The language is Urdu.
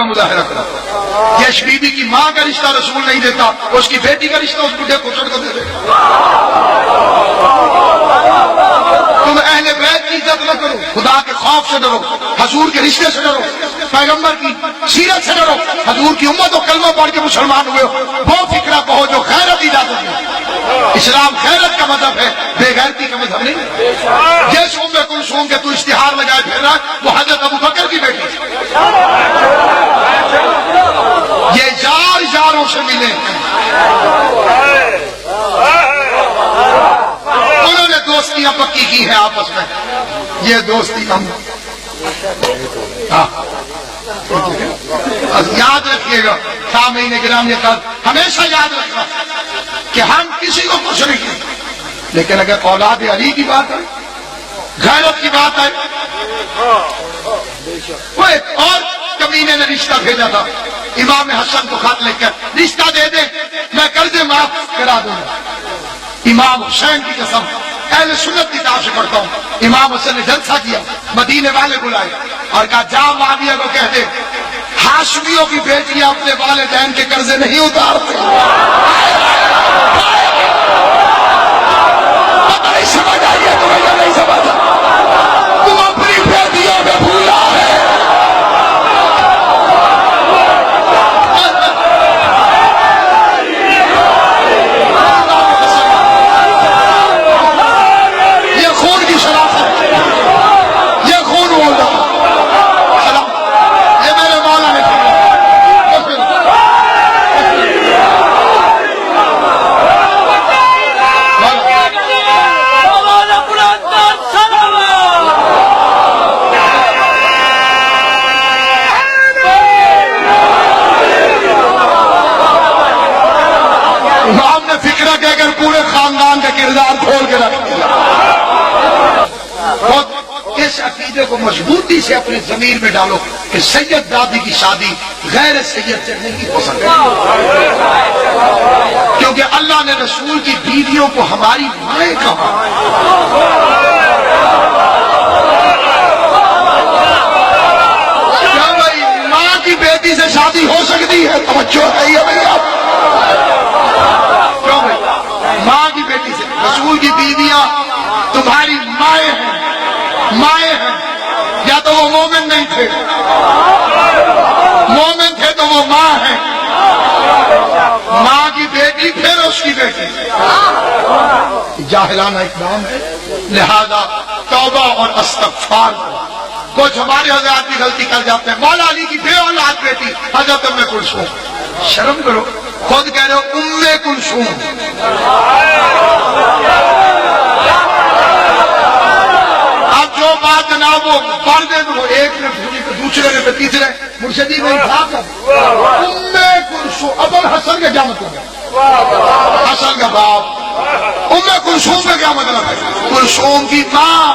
مظاہرہ کرو. یش بی بی کی ماں کا رشتہ رسول نہیں دیتا، اس کی بیٹی کا رشتہ اس بڈھے کو چڑھ کو دے دے. تم اہل بیت کی عزت نہ کرو، خدا کے خوف سے ڈرو، حضور کے رشتے سے ڈرو، پیغمبر کی سیرت سے ڈرو. حضور کی امت و کلمہ پڑھ کے مسلمان ہوئے ہو، وہ فکرہ کہو جو غیرت اجازت ہے. اسلام غیرت کا مذہب ہے، بے غیرتی کا مذہب نہیں. جس ام کلثوم کے تو اشتہار لگائے پھر رہا ہے وہ حضرت ابو بکر کی بیٹی. یہ یار یاروں سے ملے، انہوں نے دوستیاں پکی کی ہیں آپس میں. یہ دوستی ہم یاد رکھیے گا. سامعین گرامی ہمیشہ یاد رکھنا کہ ہم کسی کو کچھ نہیں کرتے، لیکن اگر اولاد علی کی بات ہے، غیرت کی بات ہے. وہ ایک اور کمینے نے رشتہ بھیجا تھا امام حسن کو خط لکھ کر، رشتہ دے دے میں قرضے معاف کرا دوں گا. امام حسین کی قسم اہل سنت کتاب سے پڑھتا ہوں. امام حسن نے جلسہ کیا، مدینے والے بلائے اور کہا جا معاویہ کو کہہ دے ہاشمیوں کی بیٹیاں اپنے والدین کے قرضے نہیں اتارتے. پتہ نہیں سمجھ آئیے تمہیں یا نہیں سمجھا؟ تم اپنی بیٹیوں میں بھولا ہے. اس عقیدے کو مضبوطی سے اپنے ضمیر میں ڈالو کہ سید دادی کی شادی غیر سید سے نہیں ہو سکتی، کیونکہ اللہ نے رسول کی بیویوں کو ہماری مائیں کہا. کیا بھائی ماں کی بیٹی سے شادی ہو سکتی ہے؟ توجہ ہے یہ بھائی آپ. کیوں بھائی ماں کی بیٹی سے؟ رسول کی بیویاں تمہاری مائیں ہیں، مائیں ہیں. یا تو وہ مومن نہیں تھے، مومن تھے تو وہ ماں ہیں. ماں کی بیٹی پھر اس کی بیٹی. جاہلانہ اقدام ہے، لہذا توبہ اور استغفار. کچھ ہمارے حضرات بھی غلطی کر جاتے ہیں. مولا علی کی بے اولاد بیٹی حضرت ام کلثوم. شرم کرو، خود کہہ رہے ہو ام کلثوم. اب جو بات جناب وہ پڑھ دے تو وہ ایک نے دوسرے نے تیسرے مرشدی میں تھا کر ام کلثوم. ابو الحسن کا کیا مطلب ہے؟ حسن کا باپ. ام کلثوم کا کیا مطلب ہے؟ کلثوم کی ماں.